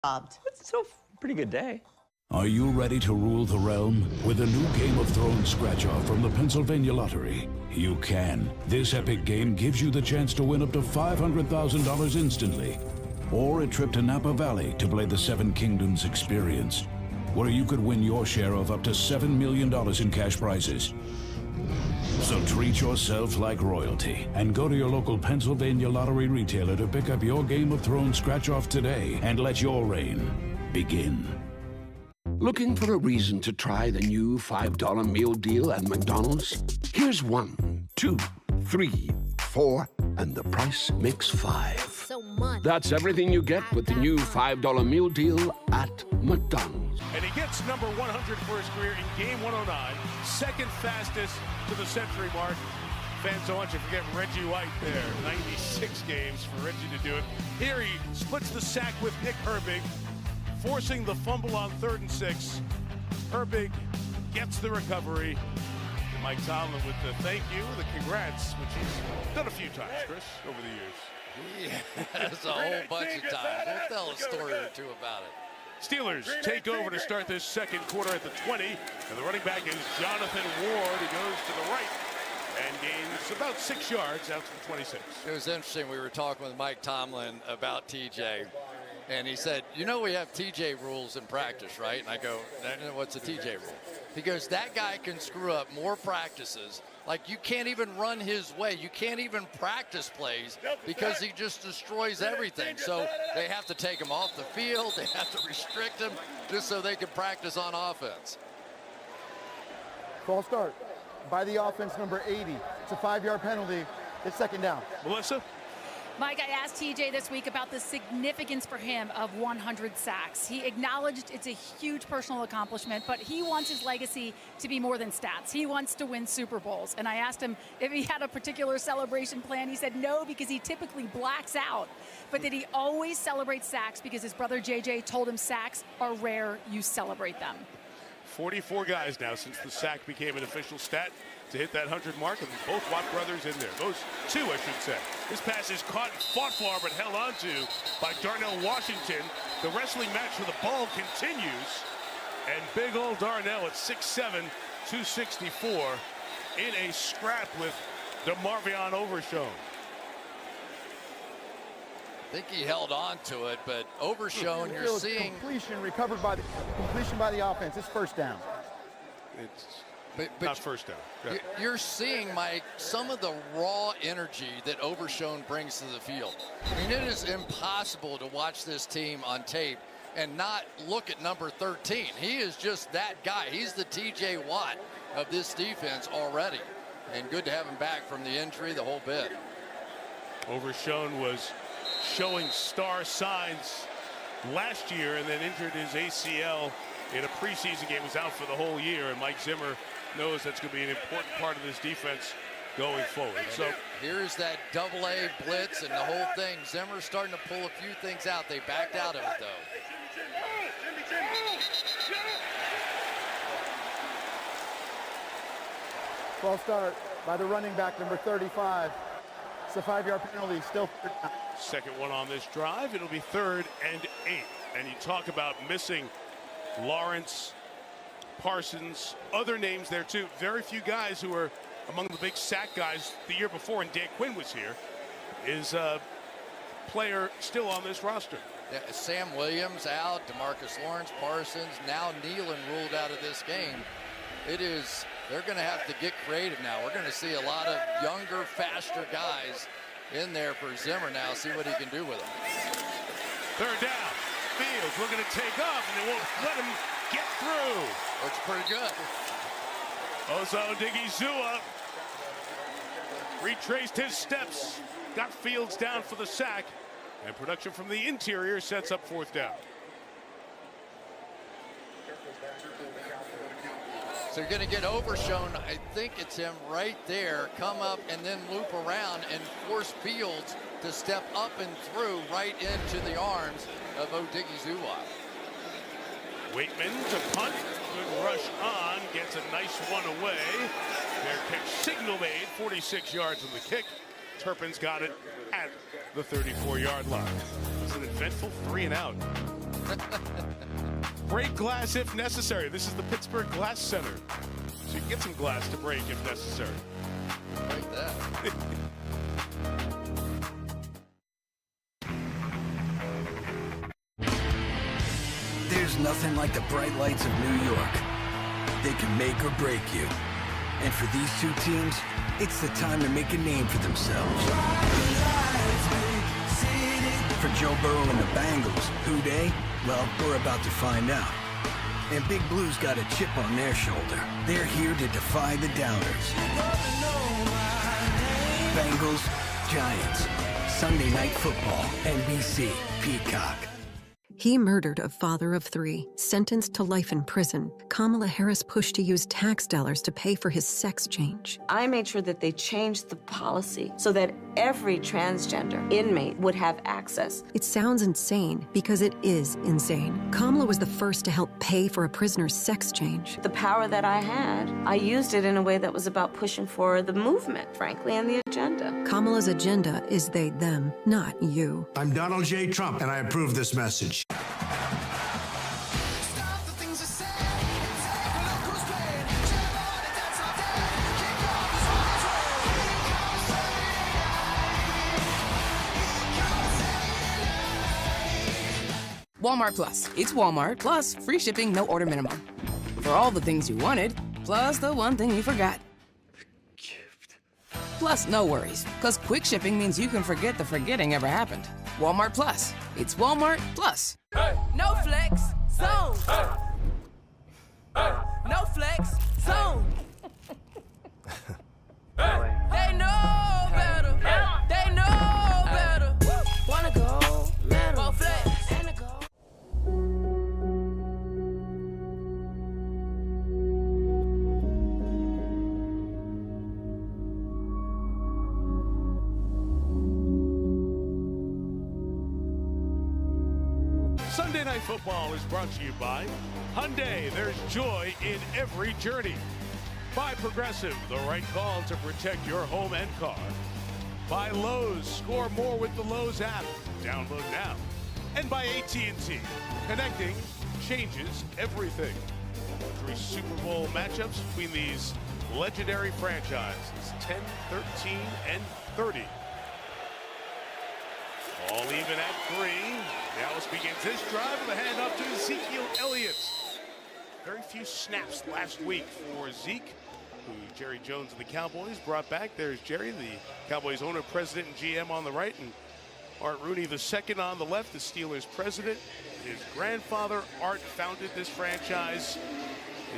It's a pretty good day. Are you ready to rule the realm? With a new Game of Thrones scratch-off from the Pennsylvania Lottery, you can. This epic game gives you the chance to win up to $500,000 instantly. Or a trip to Napa Valley to play the Seven Kingdoms experience, where you could win your share of up to $7 million in cash prizes. So treat yourself like royalty and go to your local Pennsylvania Lottery retailer to pick up your Game of Thrones scratch-off today and let your reign begin. Looking for a reason to try the new $5 meal deal at McDonald's? Here's 1, 2, 3, 4, and the price makes 5. That's everything you get with the new $5 meal deal at McDonald's. And he gets number 100 for his career in game 109, second fastest to the century mark. Fans don't want you to forget Reggie White there. 96 games for Reggie to do it. Here he splits the sack with Nick Herbig, forcing the fumble on 3rd and 6. Herbig gets the recovery. And Mike Tomlin with the thank you, the congrats, which he's done a few times, Chris, over the years. Yes, a whole bunch of times. We'll tell a story or two about it. Steelers take over to start this second quarter at the 20, and the running back is Jonathan Ward. He goes to the right and gains about 6 yards out to the 26. It was interesting. We were talking with Mike Tomlin about TJ, and he said, you know, we have TJ rules in practice, right? And I go, what's a TJ rule? He goes, that guy can screw up more practices. Like, you can't even run his way. You can't even practice plays because he just destroys everything. So they have to take him off the field. They have to restrict him just so they can practice on offense. False start by the offense, number 80. It's a 5-yard penalty. It's second down. Melissa? Mike, I asked TJ this week about the significance for him of 100 sacks. He acknowledged it's a huge personal accomplishment, but he wants his legacy to be more than stats. He wants to win Super Bowls. And I asked him if he had a particular celebration plan. He said no, because he typically blacks out, but that he always celebrates sacks because his brother JJ told him sacks are rare. You celebrate them. 44 guys now since the sack became an official stat to hit that 100 mark, and both Watt brothers in there. Those two, I should say. This pass is caught and fought for, but held onto by Darnell Washington. The wrestling match for the ball continues, and big old Darnell at 6'7", 264, in a scrap with DeMarvion Overshown. I think he held on to it, but Overshown, you're seeing completion recovered by the offense. It's first down. It's but not first down. Yeah. You're seeing, Mike, some of the raw energy that Overshown brings to the field. I mean, it is impossible to watch this team on tape and not look at number 13. He is just that guy. He's the TJ Watt of this defense already. And good to have him back from the injury, the whole bit. Overshown was showing star signs last year and then injured his ACL in a preseason game. Was out for the whole year, and Mike Zimmer knows that's going to be an important part of this defense going forward. So here's that double-A blitz and the whole thing. Zimmer's starting to pull a few things out. They backed out of it, though. False start by the running back, number 35. It's a 5-yard penalty, still third down. Second one on this drive. It'll be 3rd and 8. And you talk about missing Lawrence, Parsons, other names there too. Very few guys who were among the big sack guys the year before, and Dan Quinn was here, is a player still on this roster. Yeah, Sam Williams out, DeMarcus Lawrence, Parsons, now Nealon ruled out of this game. They're going to have to get creative now. We're going to see a lot of younger, faster guys in there for Zimmer now. See what he can do with them. 3rd down. Fields looking to take off, and they won't let him get through. Looks pretty good. Osa Odighizuwa retraced his steps, got Fields down for the sack, and production from the interior sets up 4th down. So you're going to get Overshown. I think it's him right there. Come up and then loop around and force Fields to step up and through right into the arms of Odighizuwa. Waitman to punt. Good rush on. Gets a nice one away. Their kick signal made. 46 yards on the kick. Turpin's got it at the 34-yard line. It's an eventful 3 and out. Break glass if necessary. This is the Pittsburgh Glass Center. So you can get some glass to break if necessary. Like that. There's nothing like the bright lights of New York. They can make or break you. And for these two teams, it's the time to make a name for themselves. For Joe Burrow and the Bengals, who they? Well, we're about to find out. And Big Blue's got a chip on their shoulder. They're here to defy the doubters. Bengals, Giants. Sunday Night Football, NBC, Peacock. He murdered a father of 3, sentenced to life in prison. Kamala Harris pushed to use tax dollars to pay for his sex change. I made sure that they changed the policy so that every transgender inmate would have access. It sounds insane because it is insane. Kamala was the first to help pay for a prisoner's sex change. The power that I had, I used it in a way that was about pushing for the movement, frankly, and the agenda. Kamala's agenda is they, them, not you. I'm Donald J. Trump, and I approve this message. Walmart Plus. It's Walmart plus free shipping, no order minimum. For all the things you wanted, plus the one thing you forgot. Plus, no worries, because quick shipping means you can forget the forgetting ever happened. Walmart Plus. It's Walmart Plus. Hey. No flex, zone. Hey. Hey. No flex, zone. Hey. They know better. Hey. They know better. Wanna go, metal, flex. Sunday Night Football is brought to you by Hyundai. There's joy in every journey. By Progressive, the right call to protect your home and car. By Lowe's, score more with the Lowe's app. Download now. And by AT&T, connecting changes everything. 3 Super Bowl matchups between these legendary franchises, 10, 13, and 30. All even at 3. Dallas begins this drive with a handoff to Ezekiel Elliott. Very few snaps last week for Zeke, who Jerry Jones of the Cowboys brought back. There's Jerry, the Cowboys owner, president, and GM on the right, and Art Rooney II on the left, the Steelers president. His grandfather, Art, founded this franchise.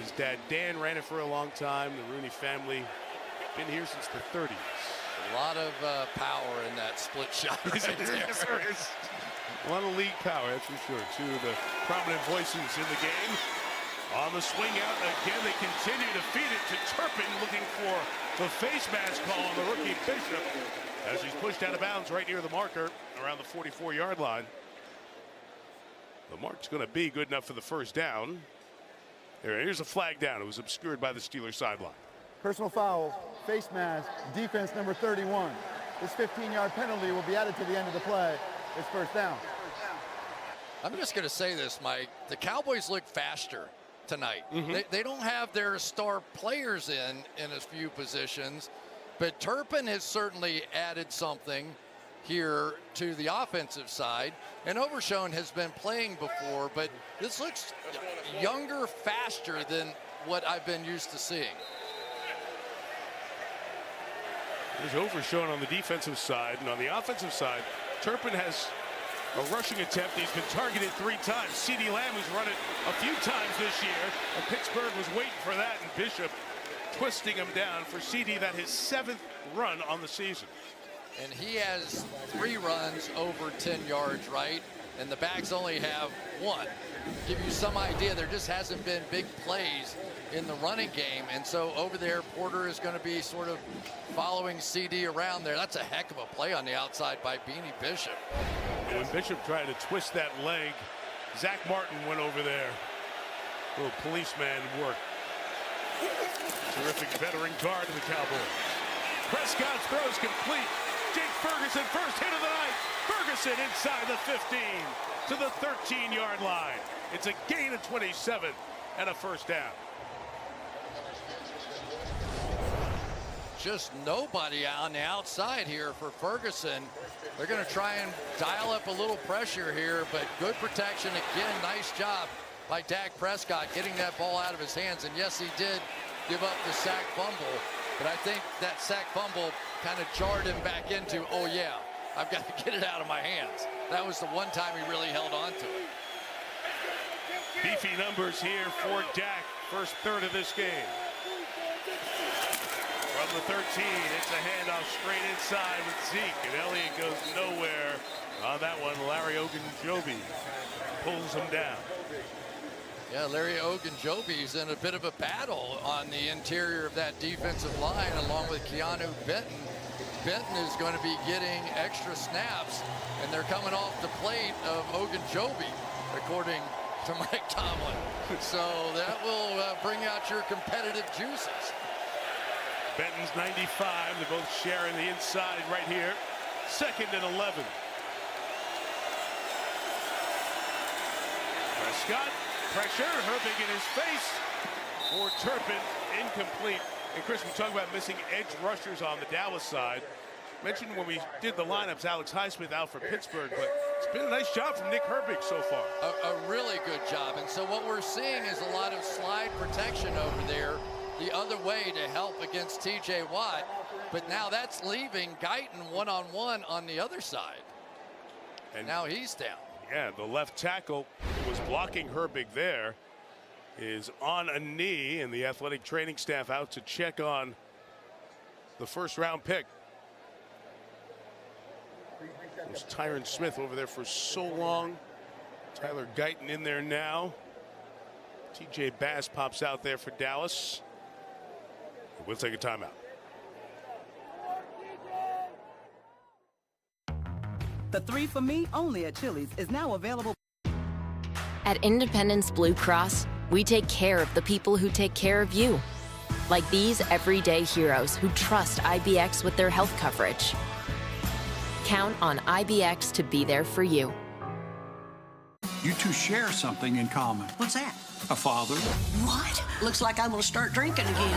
His dad, Dan, ran it for a long time. The Rooney family been here since the 30s. A lot of power in that split shot. Yes, there is. A lot of league power, that's for sure. 2 of the prominent voices in the game. On the swing out again, they continue to feed it to Turpin, looking for the face mask call on the rookie Bishop as he's pushed out of bounds right near the marker around the 44-yard line. The mark's going to be good enough for the first down. Here's a flag down. It was obscured by the Steelers sideline. Personal fouls, face mask, defense number 31. This 15-yard penalty will be added to the end of the play. It's first down. I'm just going to say this, Mike. The Cowboys look faster tonight. They don't have their star players in a few positions, but Turpin has certainly added something here to the offensive side. And Overshown has been playing before, but this looks younger, faster than what I've been used to seeing. There's Overshown on the defensive side, and on the offensive side, Turpin has a rushing attempt. He's been targeted 3 times. CeeDee Lamb has run it a few times this year, and Pittsburgh was waiting for that, and Bishop twisting him down for CeeDee. That his 7th run on the season. And he has 3 runs over 10 yards, right? And the backs only have 1. Give you some idea, there just hasn't been big plays in the running game. And so over there, Porter is going to be sort of following CeeDee around there. That's a heck of a play on the outside by Beanie Bishop. And when Bishop tried to twist that leg, Zach Martin went over there. A little policeman work. Terrific veteran guard of the Cowboys. Prescott's throw is complete. Jake Ferguson, first hit of the night. Ferguson inside the 15. to the 13-yard line. It's a gain of 27 and a first down. Just nobody on the outside here for Ferguson. They're going to try and dial up a little pressure here, but good protection again. Nice job by Dak Prescott getting that ball out of his hands. And yes, he did give up the sack fumble, but I think that sack fumble kind of jarred him back into, oh yeah, I've got to get it out of my hands. That was the one time he really held on to it. Beefy numbers here for Dak, first third of this game. From the 13, it's a handoff straight inside with Zeke, and Elliott goes nowhere on that one. Larry Ogunjobi pulls him down. Yeah, Larry Ogunjobi's in a bit of a battle on the interior of that defensive line, along with Keanu Benton. Benton is going to be getting extra snaps, and they're coming off the plate of Ogunjobi, according to Mike Tomlin. So that will bring out your competitive juices. Benton's 95. They're both sharing the inside right here. 2nd and 11. Prescott, pressure, Herbig in his face for Turpin, incomplete. And Chris, we talk about missing edge rushers on the Dallas side. Mentioned when we did the lineups, Alex Highsmith out for Pittsburgh, but it's been a nice job from Nick Herbig so far. A really good job. And so what we're seeing is a lot of slide protection over there the other way to help against TJ Watt, but now that's leaving Guyton one-on-one on the other side. And now he's down. Yeah, the left tackle who was blocking Herbig there is on a knee, and the athletic training staff out to check on the first-round pick. There's Tyron Smith over there for so long. Tyler Guyton in there now. TJ Bass pops out there for Dallas. We'll take a timeout. The 3 for Me only at Chili's is now available. At Independence Blue Cross, we take care of the people who take care of you. Like these everyday heroes who trust IBX with their health coverage. Count on IBX to be there for you. You two share something in common. What's that? A father. What? Looks like I'm gonna start drinking again.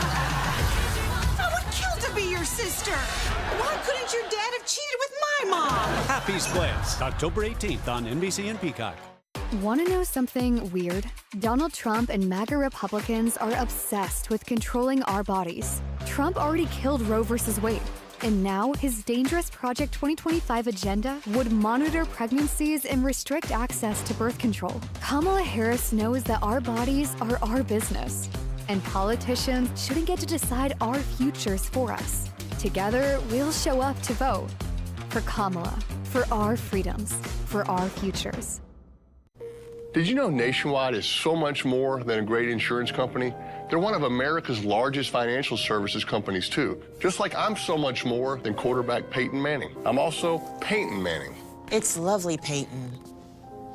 I would kill to be your sister. Why couldn't your dad have cheated with my mom? Happy's Place, October 18th on NBC and Peacock. Want to know something weird? Donald Trump and MAGA Republicans are obsessed with controlling our bodies. Trump already killed Roe v. Wade. And now his dangerous Project 2025 agenda would monitor pregnancies and restrict access to birth control. Kamala Harris knows that our bodies are our business, and politicians shouldn't get to decide our futures for us. Together, we'll show up to vote for Kamala, for our freedoms, for our futures. Did you know Nationwide is so much more than a great insurance company? They're one of America's largest financial services companies, too. Just like I'm so much more than quarterback Peyton Manning. I'm also Peyton Manning. It's lovely, Peyton.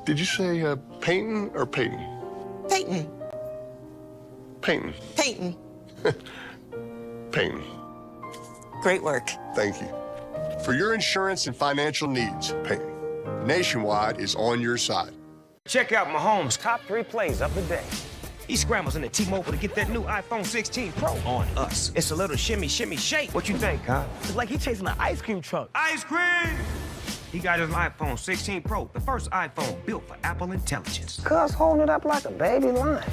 Did you say Peyton or Peyton? Peyton. Peyton. Peyton. Peyton. Great work. Thank you. For your insurance and financial needs, Peyton, Nationwide is on your side. Check out Mahomes' top 3 plays of the day. He scrambles into T-Mobile to get that new iPhone 16 Pro on us. It's a little shimmy, shimmy, shake. What you think, huh? It's like he's chasing an ice cream truck. Ice cream! He got his iPhone 16 Pro, the first iPhone built for Apple Intelligence. Cuz holding it up like a baby lion.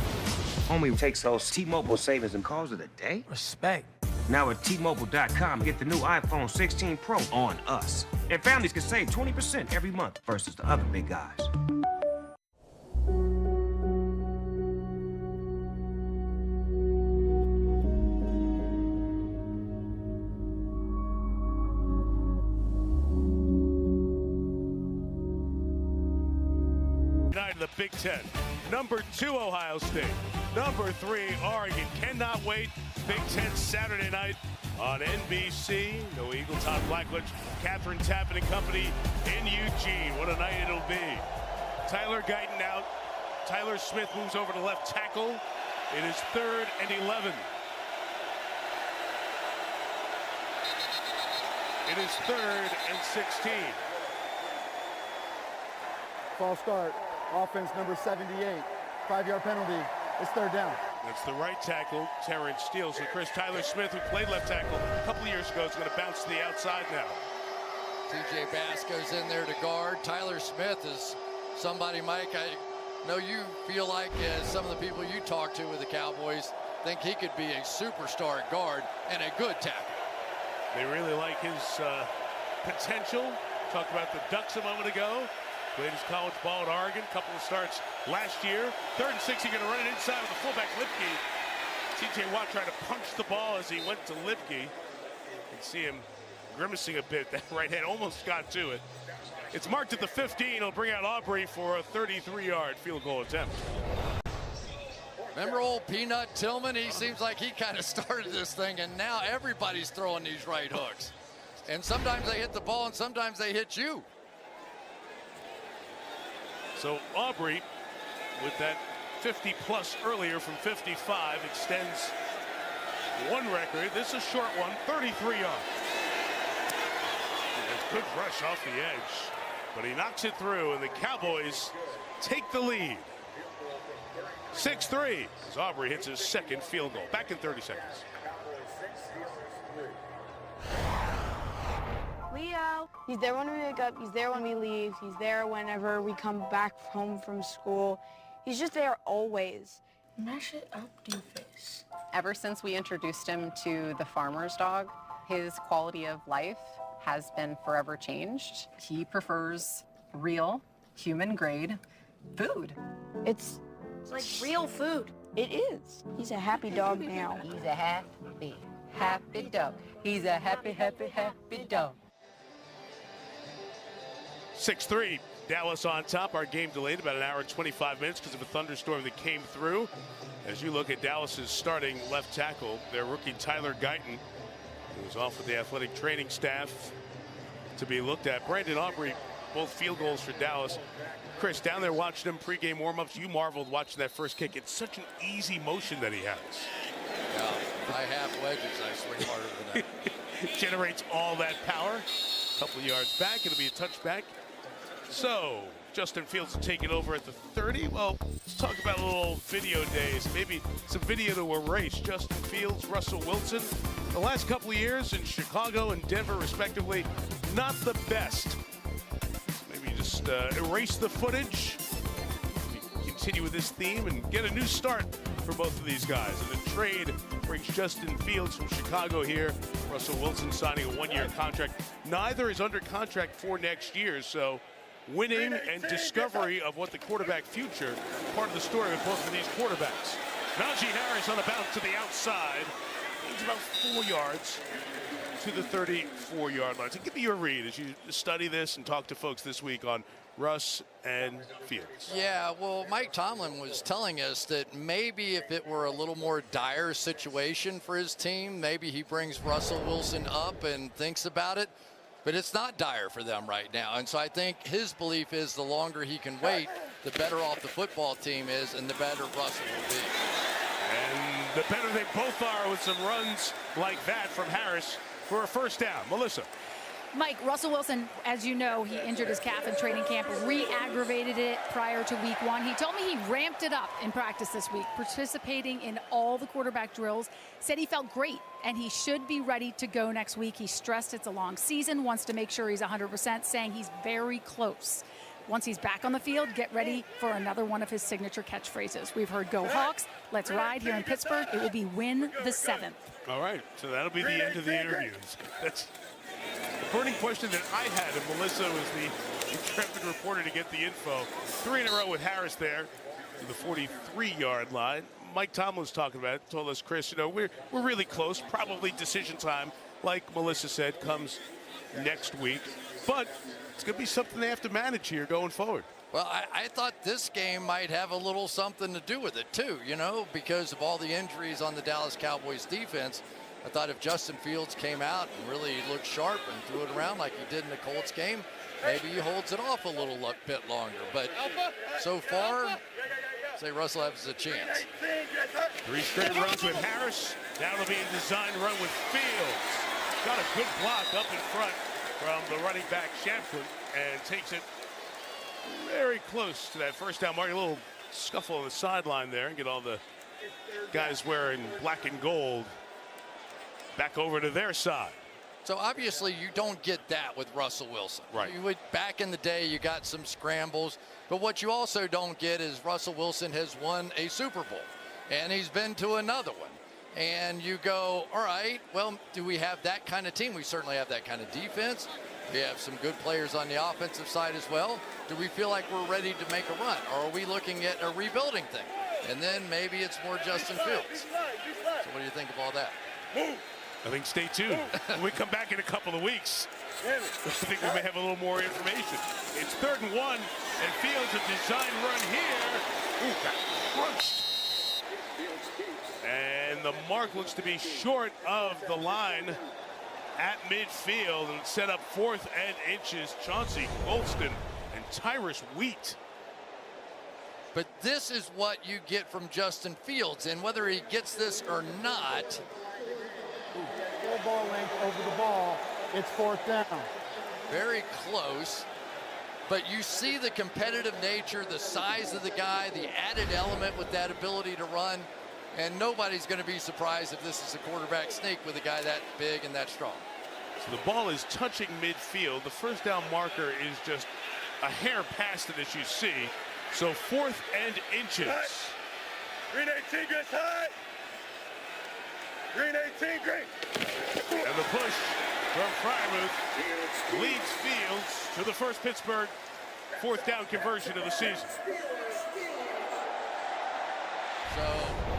Homie takes those T-Mobile savings and calls it a day. Respect. Now at T-Mobile.com, get the new iPhone 16 Pro on us. And families can save 20% every month versus the other big guys. The Big Ten. Number 2, Ohio State. Number 3, Oregon. Cannot wait. Big Ten Saturday night on NBC. No Eagle Top Blackledge. Catherine Tappan and company in Eugene. What a night it'll be. Tyler Guyton out. Tyler Smith moves over to left tackle. It is 3rd and 11. It is 3rd and 16. False start. Offense number 78. 5-yard penalty. It's third down. That's the right tackle, Terrence Steele. So Chris, Tyler Smith, who played left tackle a couple of years ago, is going to bounce to the outside now. TJ Bass goes in there to guard. Tyler Smith is somebody, Mike, I know you feel like, as some of the people you talk to with the Cowboys, think he could be a superstar at guard and a good tackle. They really like his potential. Talked about the Ducks a moment ago. Played his college ball at Oregon. Couple of starts last year. 3rd and 6, he's going to run it inside with the fullback, Lipke. TJ Watt trying to punch the ball as he went to Lipke. You can see him grimacing a bit. That right hand almost got to it. It's marked at the 15. He'll bring out Aubrey for a 33-yard field goal attempt. Remember old Peanut Tillman? He seems like he kind of started this thing, and now everybody's throwing these right hooks. And sometimes they hit the ball, and sometimes they hit you. So Aubrey, with that 50-plus earlier from 55, extends one record. This is a short one, 33 yards. Good rush off the edge, but he knocks it through, and the Cowboys take the lead. 6-3 as Aubrey hits his second field goal. Back in 30 seconds. Leo. He's there when we wake up. He's there when we leave. He's there whenever we come back home from school. He's just there always. Mash it up, Doofus. Ever since we introduced him to the farmer's dog, his quality of life has been forever changed. He prefers real, human-grade food. It's like real food. It is. He's a happy dog now. He's a happy dog. He's a happy dog. 6-3, Dallas on top. Our game delayed about an hour and 25 minutes because of a thunderstorm that came through. As you look at Dallas's starting left tackle, their rookie Tyler Guyton, who was off with the athletic training staff to be looked at. Brandon Aubrey, both field goals for Dallas. Chris, down there watching him pregame warm-ups, you marveled watching that first kick. It's such an easy motion that he has. Yeah, I have wedges. I swing harder than that. Generates all that power. A couple of yards back. It'll be a touchback. So, Justin Fields will take it over at the 30. Well, let's talk about a little video days. Maybe some video to erase. Justin Fields, Russell Wilson. The last couple of years in Chicago and Denver, respectively, not the best. Maybe just erase the footage. Continue with this theme and get a new start for both of these guys. And the trade brings Justin Fields from Chicago here. Russell Wilson signing a one-year contract. Neither is under contract for next year, so winning and discovery of what the quarterback future, part of the story with both of these quarterbacks. Najee Harris on a bounce to the outside. He's about 4 yards to the 34-yard line. So give me your read as you study this and talk to folks this week on Russ and Fields. Yeah, well, Mike Tomlin was telling us that maybe if it were a little more dire situation for his team, maybe he brings Russell Wilson up and thinks about it. But it's not dire for them right now. And so I think his belief is the longer he can wait, the better off the football team is and the better Russell will be. And the better they both are with some runs like that from Harris for a first down. Melissa. Mike, Russell Wilson, as you know, he injured his calf in training camp, re-aggravated it prior to week 1. He told me he ramped it up in practice this week, participating in all the quarterback drills, said he felt great, and he should be ready to go next week. He stressed it's a long season, wants to make sure he's 100%, saying he's very close. Once he's back on the field, get ready for another one of his signature catchphrases. We've heard "Go Hawks," "Let's ride" here in Pittsburgh. It will be "Win the 7th." All right, so that'll be the end of the interviews. That's the burning question that I had, and Melissa was the intrepid reporter to get the info. 3 in a row with Harris there to the 43-yard line. Mike Tomlin was talking about it, told us, Chris, you know, we're really close. Probably decision time, like Melissa said, comes next week. But it's going to be something they have to manage here going forward. Well, I thought this game might have a little something to do with it, too, you know, because of all the injuries on the Dallas Cowboys defense. I thought if Justin Fields came out and really looked sharp and threw it around like he did in the Colts game, maybe he holds it off a little bit longer. But so far, say Russell has a chance. 3 straight runs with Harris. Now it'll be a design run with Fields. Got a good block up in front from the running back Shamford and takes it very close to that first down mark. A little scuffle on the sideline there and get all the guys wearing black and gold back over to their side. So obviously you don't get that with Russell Wilson. Right. You would, back in the day, you got some scrambles, but what you also don't get is Russell Wilson has won a Super Bowl, and he's been to another one. And you go, all right, well, do we have that kind of team? We certainly have that kind of defense. We have some good players on the offensive side as well. Do we feel like we're ready to make a run? Or are we looking at a rebuilding thing? And then maybe it's more Justin Fields. So what do you think of all that? I think stay tuned. When we come back in a couple of weeks, I think we may have a little more information. It's 3rd and 1, and Fields a design run here. Ooh, got crunched. And the mark looks to be short of the line at midfield, and set up 4th and inches. Chauncey Golston and Tyrus Wheat. But this is what you get from Justin Fields, and whether he gets this or not. Full ball length over the ball. It's 4th down. Very close. But you see the competitive nature, the size of the guy, the added element with that ability to run. And nobody's going to be surprised if this is a quarterback sneak with a guy that big and that strong. So the ball is touching midfield. The first down marker is just a hair past it, as you see. So 4th and inches. Green 18 gets high. Green 18, green. And the push from Freiermuth leads Fields to the first Pittsburgh 4th down conversion of the season. So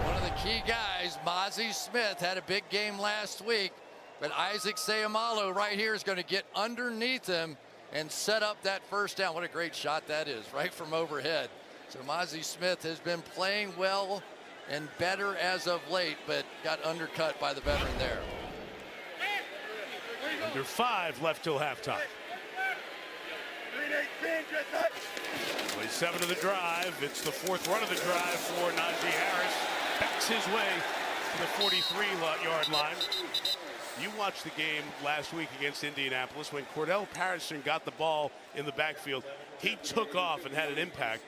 one of the key guys, Mozzie Smith, had a big game last week, but Isaac Seumalo right here is going to get underneath him and set up that first down. What a great shot that is, right from overhead. So Mozzie Smith has been playing well and better as of late, but got undercut by the veteran there. Under 5 left till halftime. Play 7 of the drive. It's the 4th run of the drive for Najee Harris. Backs his way to the 43-yard line. You watched the game last week against Indianapolis when Cordell Patterson got the ball in the backfield. He took off and had an impact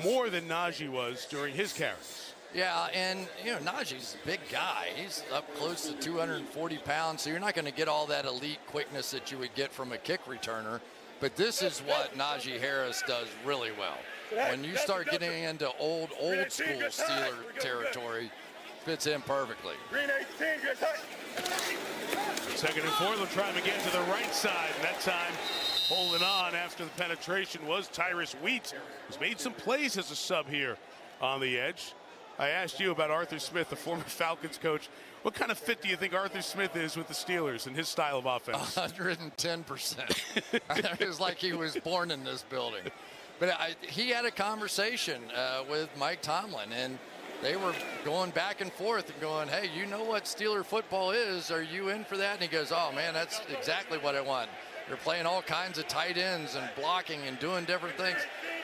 more than Najee was during his carries. Yeah, and, you know, Najee's a big guy. He's up close to 240 pounds, so you're not going to get all that elite quickness that you would get from a kick returner. But this is what Najee Harris does really well. When you start getting into old school Steeler territory, fits in perfectly. Green 18 gets high. 2nd and 4, they'll try him again to the right side. And that time, holding on after the penetration was Tyrus Wheat, who's made some plays as a sub here on the edge. I asked you about Arthur Smith, the former Falcons coach. What kind of fit do you think Arthur Smith is with the Steelers and his style of offense? 110%. It was like he was born in this building. But he had a conversation with Mike Tomlin, and they were going back and forth and going, hey, you know what Steeler football is? Are you in for that? And he goes, oh, man, that's exactly what I want. They're playing all kinds of tight ends and blocking and doing different things.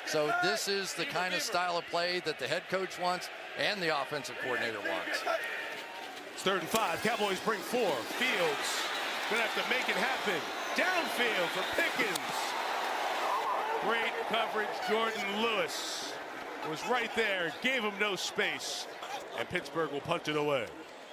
So this is the kind of style of play that the head coach wants and the offensive coordinator wants. It's 3rd and 5. Cowboys bring 4. Fields gonna have to make it happen. Downfield for Pickens. Great coverage. Jordan Lewis was right there, gave him no space, and Pittsburgh will punt it away.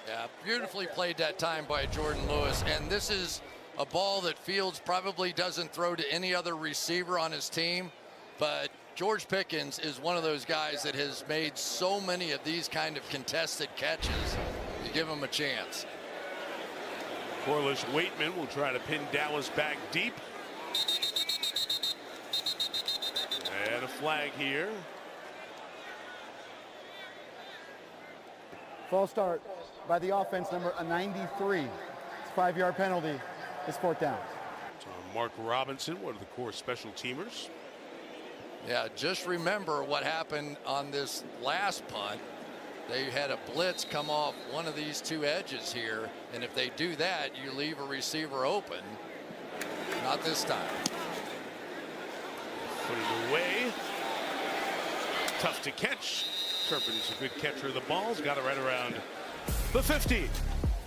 Yeah, beautifully played that time by Jordan Lewis, and this is a ball that Fields probably doesn't throw to any other receiver on his team, but George Pickens is one of those guys that has made so many of these kind of contested catches. You give him a chance. Corliss Waitman will try to pin Dallas back deep. And a flag here. False start by the offense, number 93. It's a 5-yard penalty. It's 4th down. So Mark Robinson, one of the core special teamers. Yeah, just remember what happened on this last punt. They had a blitz come off one of these 2 edges here, and if they do that, you leave a receiver open. Not this time. Put it away. Tough to catch. Turpin is a good catcher of the balls. Got it right around the 15.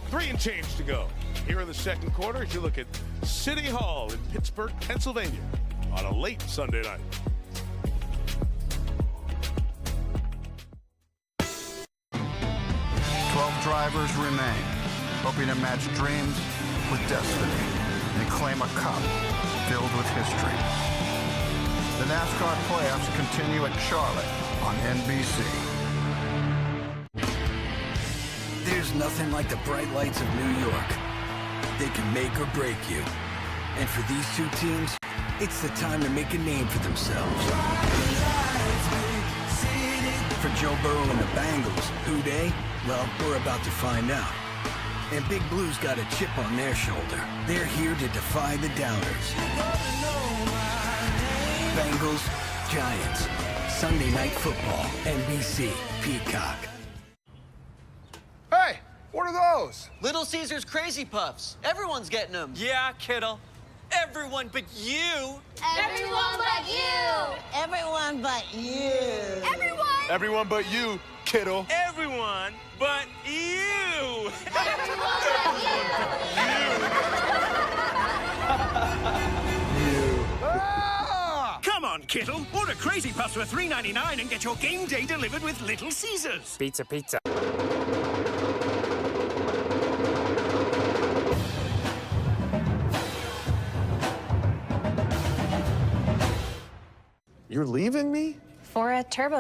3 and change to go here in the 2nd quarter as you look at City Hall in Pittsburgh, Pennsylvania on a late Sunday night. drivers remain, hoping to match dreams with destiny and claim a cup filled with history. The NASCAR playoffs continue at Charlotte on NBC. There's nothing like the bright lights of New York. They can make or break you. And for these two teams, it's the time to make a name for themselves. For Joe Burrow and the Bengals, who they? Well, we're about to find out. And Big Blue's got a chip on their shoulder. They're here to defy the doubters. Bengals, Giants. Sunday Night Football, NBC, Peacock. Hey, what are those? Little Caesar's Crazy Puffs. Everyone's getting them. Yeah, Kittle. Everyone but you. Everyone but you. Everyone but you. Everyone but you, Kittle. Everyone but you. Everyone but Come on, Kittle. Order Crazy Puffs for $3.99 and get your game day delivered with Little Caesars. Pizza, pizza. You're leaving me? For a turbo